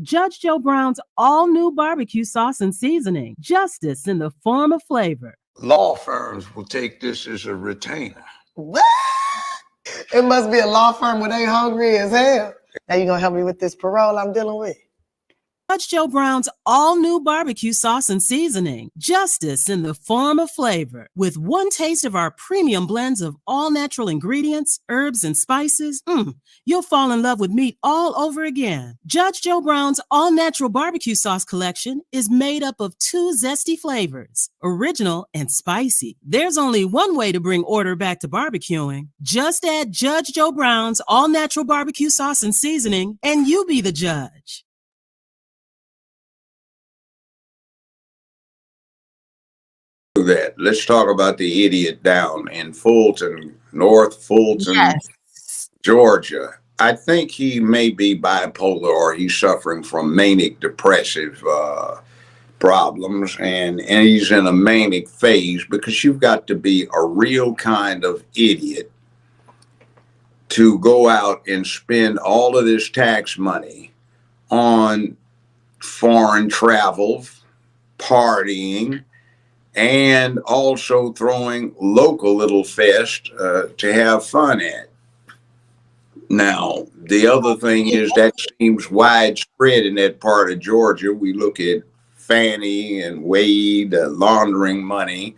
Judge Joe Brown's all-new barbecue sauce and seasoning. Justice in the form of flavor. Law firms will take this as a retainer. What? It must be a law firm where they hungry as hell. Now you gonna help me with this parole I'm dealing with? Judge Joe Brown's all-new barbecue sauce and seasoning. Justice in the form of flavor. With one taste of our premium blends of all-natural ingredients, herbs, and spices, you'll fall in love with meat all over again. Judge Joe Brown's all-natural barbecue sauce collection is made up of 2 zesty flavors, original and spicy. There's only one way to bring order back to barbecuing. Just add Judge Joe Brown's all-natural barbecue sauce and seasoning, and you be the judge. That. Let's talk about the idiot down in Fulton, North Fulton, yes, Georgia. I think he may be bipolar, or he's suffering from manic depressive problems, and he's in a manic phase, because you've got to be a real kind of idiot to go out and spend all of this tax money on foreign travel, partying, and also throwing local little fest to have fun at. Now, the other thing is that seems widespread in that part of Georgia. We look at Fannie and Wade laundering money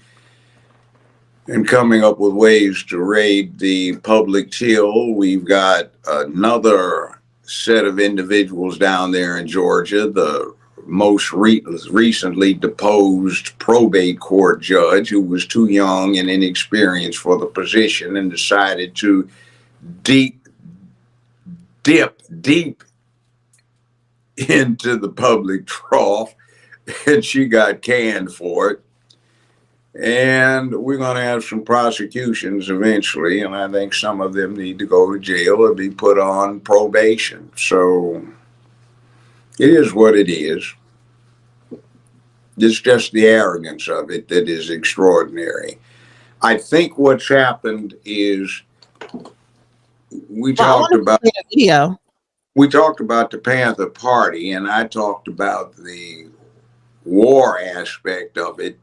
and coming up with ways to raid the public till. We've got another set of individuals down there in Georgia, the most recently deposed probate court judge, who was too young and inexperienced for the position and decided to dip deep into the public trough, and she got canned for it. And we're going to have some prosecutions eventually, and I think some of them need to go to jail or be put on probation. So it is what it is. It's just the arrogance of it that is extraordinary. I think what's happened is we talked about the Panther Party, and I talked about the war aspect of it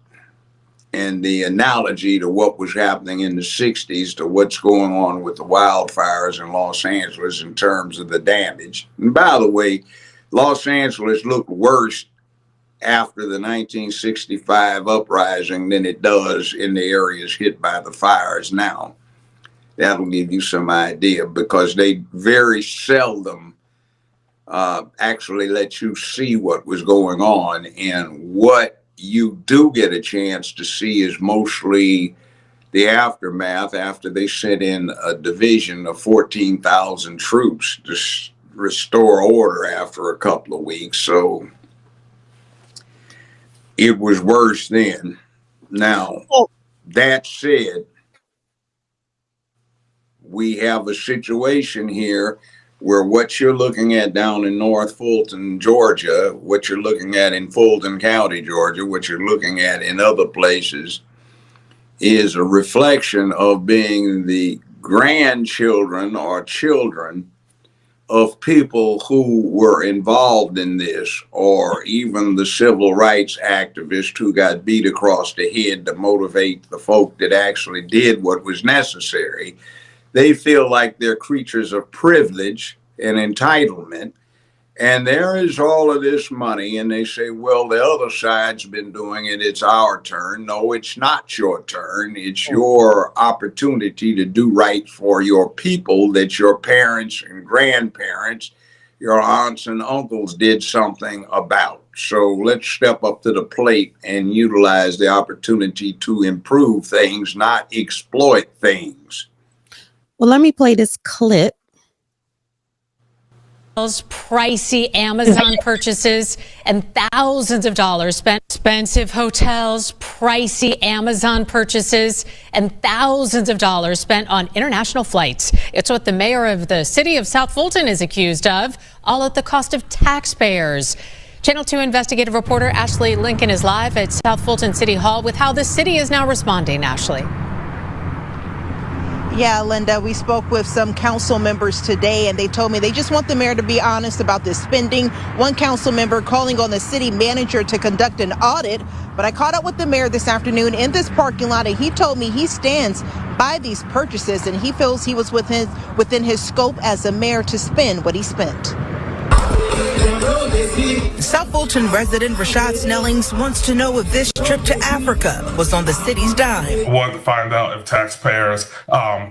and the analogy to what was happening in the 60s to what's going on with the wildfires in Los Angeles in terms of the damage. And by the way, Los Angeles looked worse after the 1965 uprising than it does in the areas hit by the fires now. That'll give you some idea, because they very seldom actually let you see what was going on, and what you do get a chance to see is mostly the aftermath after they sent in a division of 14,000 troops to restore order after a couple of weeks. So it was worse then. Now, that said, we have a situation here where what you're looking at down in North Fulton, Georgia, what you're looking at in Fulton County, Georgia, what you're looking at in other places is a reflection of being the grandchildren or children of people who were involved in this, or even the civil rights activists who got beat across the head to motivate the folk that actually did what was necessary. They feel like they're creatures of privilege and entitlement, and there is all of this money, and they say, well, the other side's been doing it, it's our turn. No, it's not your turn. It's your opportunity to do right for your people that your parents and grandparents, your aunts and uncles did something about. So let's step up to the plate and utilize the opportunity to improve things, not exploit things. Well, let me play this clip. Pricey Amazon purchases and thousands of dollars spent. Expensive hotels, pricey Amazon purchases, and thousands of dollars spent on international flights. It's what the mayor of the city of South Fulton is accused of, all at the cost of taxpayers. Channel 2 investigative reporter Ashley Lincoln is live at South Fulton City Hall with how the city is now responding. Ashley. Yeah, Linda, we spoke with some council members today, and they told me they just want the mayor to be honest about the spending. One council member calling on the city manager to conduct an audit. But I caught up with the mayor this afternoon in this parking lot, and he told me he stands by these purchases, and he feels he was within his scope as a mayor to spend what he spent. South Fulton resident Rashad Snellings wants to know if this trip to Africa was on the city's dime. I wanted to find out if taxpayers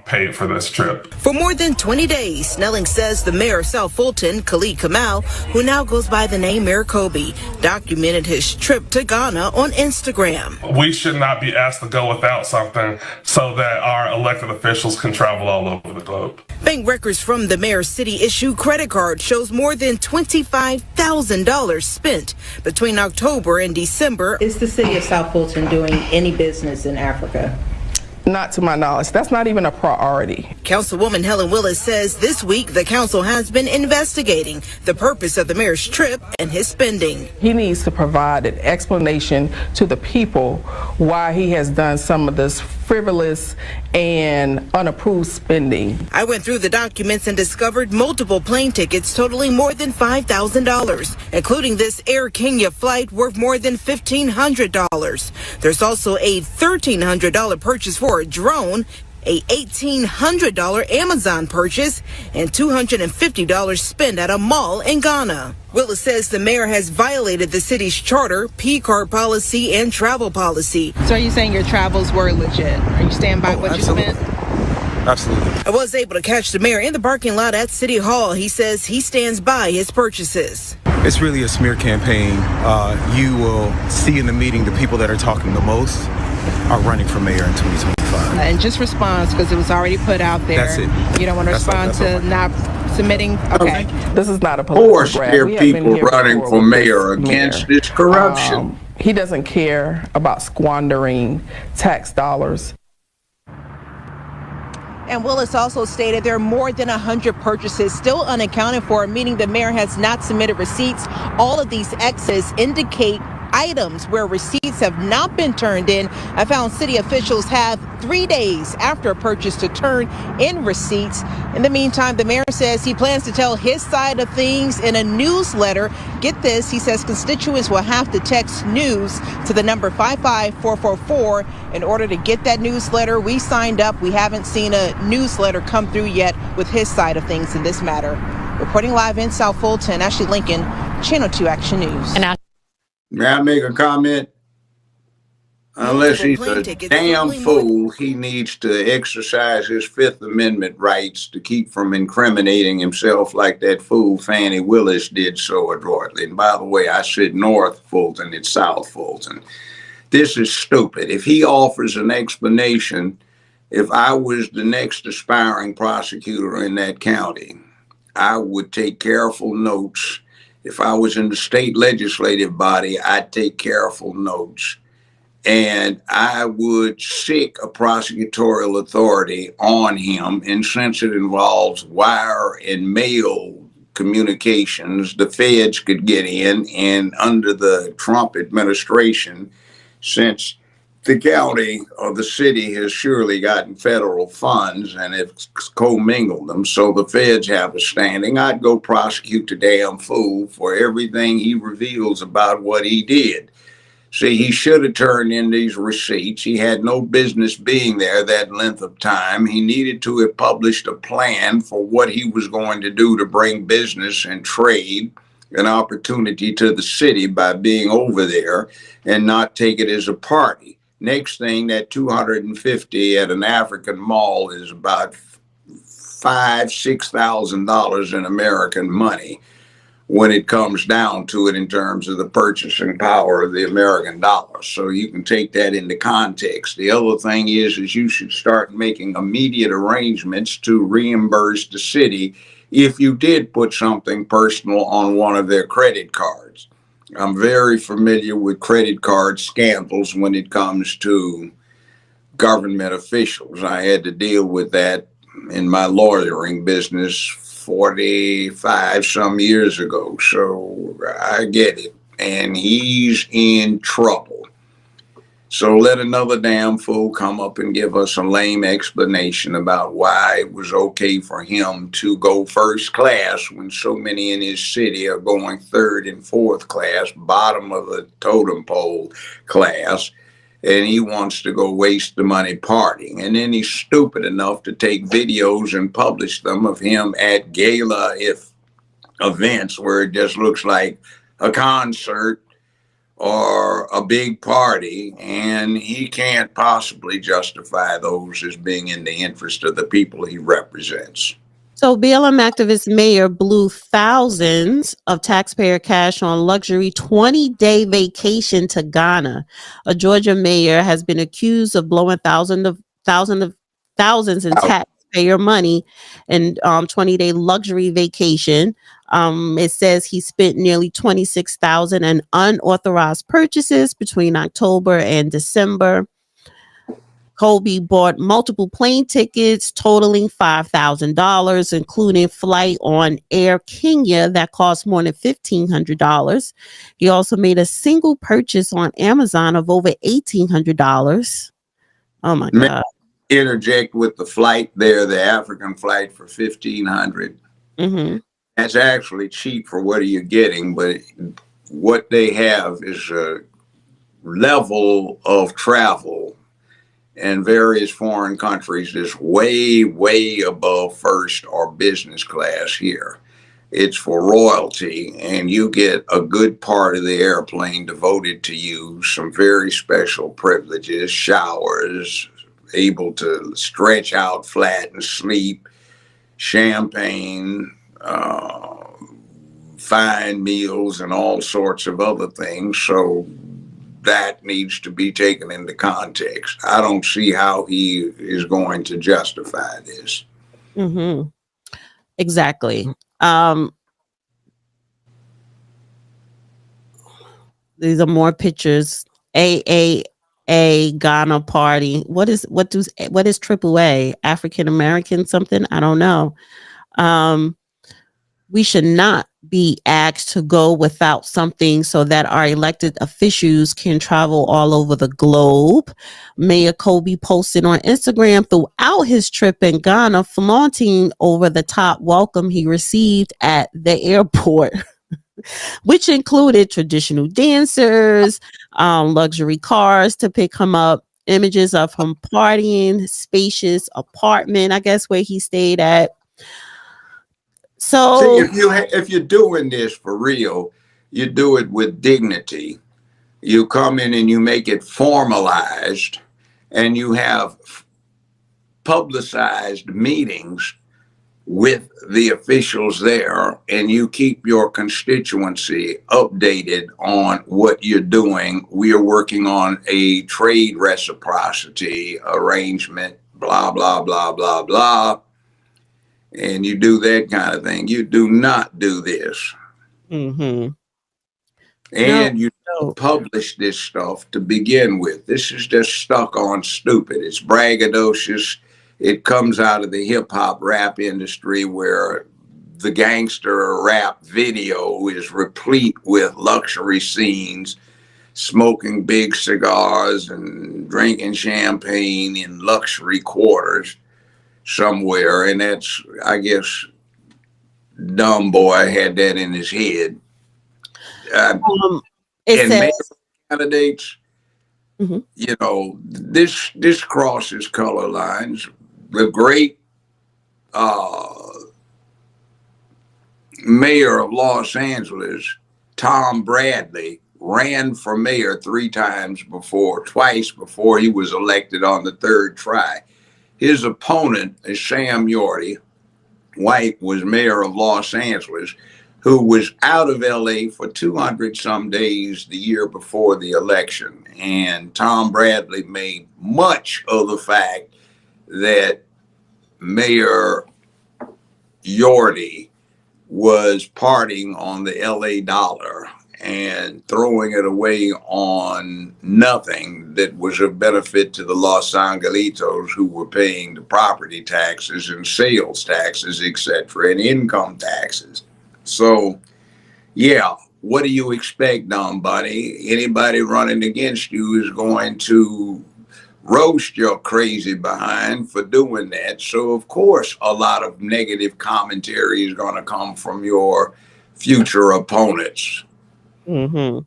paid for this trip. For more than 20 days, Snellings says the mayor of South Fulton, Khalid Kamau, who now goes by the name Mayor Kobe, documented his trip to Ghana on Instagram. We should not be asked to go without something so that our elected officials can travel all over the globe. Bank records from the mayor's city-issued credit card shows more than $25,000 spent between October and December. Is the city of South Fulton doing any business in Africa? Not to my knowledge. That's not even a priority. Councilwoman Helen Willis says this week the council has been investigating the purpose of the mayor's trip and his spending. He needs to provide an explanation to the people why he has done some of this frivolous and unapproved spending. I went through the documents and discovered multiple plane tickets totaling more than $5,000, including this Air Kenya flight worth more than $1,500. There's also a $1,300 purchase for a drone, a $1,800 Amazon purchase, and $250 spent at a mall in Ghana. Willis says the mayor has violated the city's charter, P-card policy, and travel policy. So are you saying your travels were legit? Are you standing by what absolutely. you spent? Absolutely. I was able to catch the mayor in the parking lot at City Hall. He says he stands by his purchases. It's really a smear campaign. You will see in the meeting the people that are talking the most are running for mayor in 2025. And just response, because it was already put out there. That's it. You don't want to respond to not submitting? Okay. This is not a political Force grab. their We have been people here running before for with mayor this against mayor. this corruption. He doesn't care about squandering tax dollars. And Willis also stated there are more than 100 purchases still unaccounted for, meaning the mayor has not submitted receipts. All of these X's indicate items where receipts have not been turned in. I found city officials have 3 days after a purchase to turn in receipts. In the meantime, the mayor says he plans to tell his side of things in a newsletter. Get this, he says constituents will have to text news to the number 55444 in order to get that newsletter. We signed up. We haven't seen a newsletter come through yet with his side of things in this matter. Reporting live in South Fulton, Ashley Lincoln, Channel 2 Action News. And May I make a comment? Unless he's a damn fool, he needs to exercise his Fifth Amendment rights to keep from incriminating himself like that fool Fannie Willis did so adroitly. And by the way, I said North Fulton, it's South Fulton. This is stupid. If he offers an explanation, if I was the next aspiring prosecutor in that county, I would take careful notes. If I was in the state legislative body, I'd take careful notes. And I would seek a prosecutorial authority on him. And since it involves wire and mail communications, the feds could get in. And under the Trump administration, since the county or the city has surely gotten federal funds and it's commingled them, so the feds have a standing, I'd go prosecute the damn fool for everything he reveals about what he did. See, he should have turned in these receipts. He had no business being there that length of time. He needed to have published a plan for what he was going to do to bring business and trade an opportunity to the city by being over there and not take it as a party. Next thing, that $250 at an African mall is about $5,000–6,000 in American money when it comes down to it in terms of the purchasing power of the American dollar. So you can take that into context. The other thing is you should start making immediate arrangements to reimburse the city if you did put something personal on one of their credit cards. I'm very familiar with credit card scandals when it comes to government officials. I had to deal with that in my lawyering business 45 some years ago. So I get it. And he's in trouble. So let another damn fool come up and give us a lame explanation about why it was okay for him to go first class when so many in his city are going third and fourth class, bottom of the totem pole class, and he wants to go waste the money partying. And then he's stupid enough to take videos and publish them of him at gala events where it just looks like a concert or a big party, and he can't possibly justify those as being in the interest of the people he represents. So BLM activist Mayor blew thousands of taxpayer cash on luxury 20-day vacation to Ghana. A Georgia mayor has been accused of blowing thousands in taxpayer money in 20-day luxury vacation. It says he spent nearly $26,000 in unauthorized purchases between October and December. Kobe bought multiple plane tickets totaling $5,000, including flight on Air Kenya that cost more than $1,500. He also made a single purchase on Amazon of over $1,800. Oh my God. Interject with the flight there, the African flight for $1,500. Mm-hmm. That's actually cheap for what are you getting, but what they have is a level of travel in various foreign countries is way, way above first or business class here. It's for royalty, and you get a good part of the airplane devoted to you, some very special privileges, showers, able to stretch out flat and sleep, champagne, fine meals, and all sorts of other things. So that needs to be taken into context. I don't see how he is going to justify this. Mm-hmm. Exactly. These are more pictures. AAA Ghana party. What is AAA? African American something? I don't know. We should not be asked to go without something so that our elected officials can travel all over the globe. Mayor Kobe posted on Instagram throughout his trip in Ghana, flaunting over the top welcome he received at the airport, which included traditional dancers, luxury cars to pick him up, images of him partying, spacious apartment, I guess, where he stayed at. So see, if you're doing this for real, you do it with dignity. You come in and you make it formalized, and you have publicized meetings with the officials there, and you keep your constituency updated on what you're doing. We are working on a trade reciprocity arrangement, blah, blah, blah, blah, blah. And you do that kind of thing. You do not do this. Mm-hmm. And you don't publish this stuff to begin with. This is just stuck on stupid. It's braggadocious. It comes out of the hip hop rap industry where the gangster rap video is replete with luxury scenes, smoking big cigars and drinking champagne in luxury quarters somewhere. And that's, I guess, dumb boy had that in his head. It says candidates, mm-hmm. You know, this crosses color lines. The great mayor of Los Angeles, Tom Bradley, ran for mayor twice before he was elected on the third try. His opponent is Sam Yorty, white, was mayor of Los Angeles, who was out of LA for 200 some days the year before the election. And Tom Bradley made much of the fact that Mayor Yorty was partying on the LA dollar and throwing it away on nothing that was of benefit to the Los Angelitos, who were paying the property taxes and sales taxes, etc., and income taxes. So, yeah, what do you expect, Don Buddy? Anybody running against you is going to roast your crazy behind for doing that. So, of course, a lot of negative commentary is going to come from your future opponents. Mm-hmm.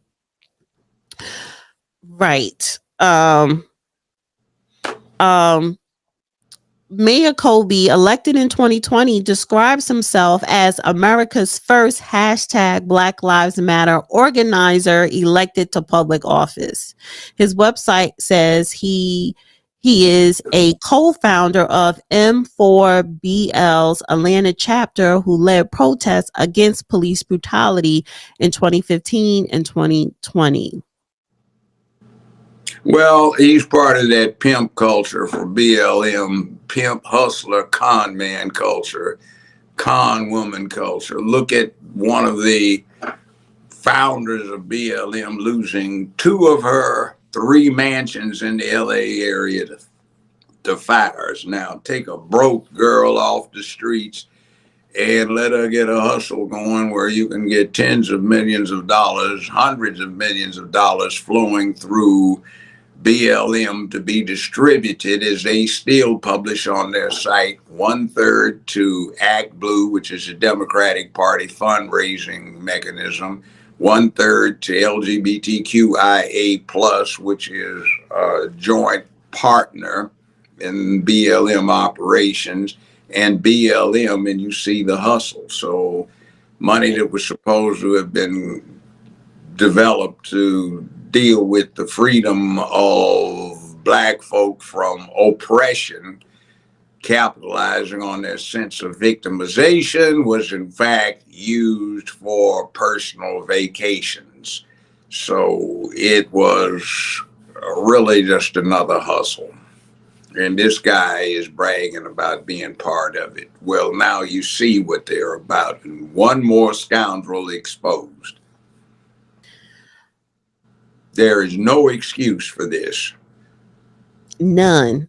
Right. Mayor Colby, elected in 2020, describes himself as America's first #Black Lives Matter organizer elected to public office. His website says he is a co-founder of M4BL's Atlanta chapter who led protests against police brutality in 2015 and 2020. Well, he's part of that pimp culture for BLM, pimp, hustler, con man culture, con woman culture. Look at one of the founders of BLM losing 2 of her 3 mansions in the LA area to fires. Now, take a broke girl off the streets and let her get a hustle going where you can get tens of millions of dollars, hundreds of millions of dollars flowing through BLM to be distributed, as they still publish on their site, 1/3 to Act Blue, which is a Democratic Party fundraising mechanism, 1/3 to LGBTQIA+, which is a joint partner in BLM operations, and BLM, and you see the hustle. So money that was supposed to have been developed to deal with the freedom of Black folk from oppression, capitalizing on their sense of victimization, was in fact used for personal vacations. So it was really just another hustle. And this guy is bragging about being part of it. Well, now you see what they're about, and one more scoundrel exposed. There is no excuse for this. None.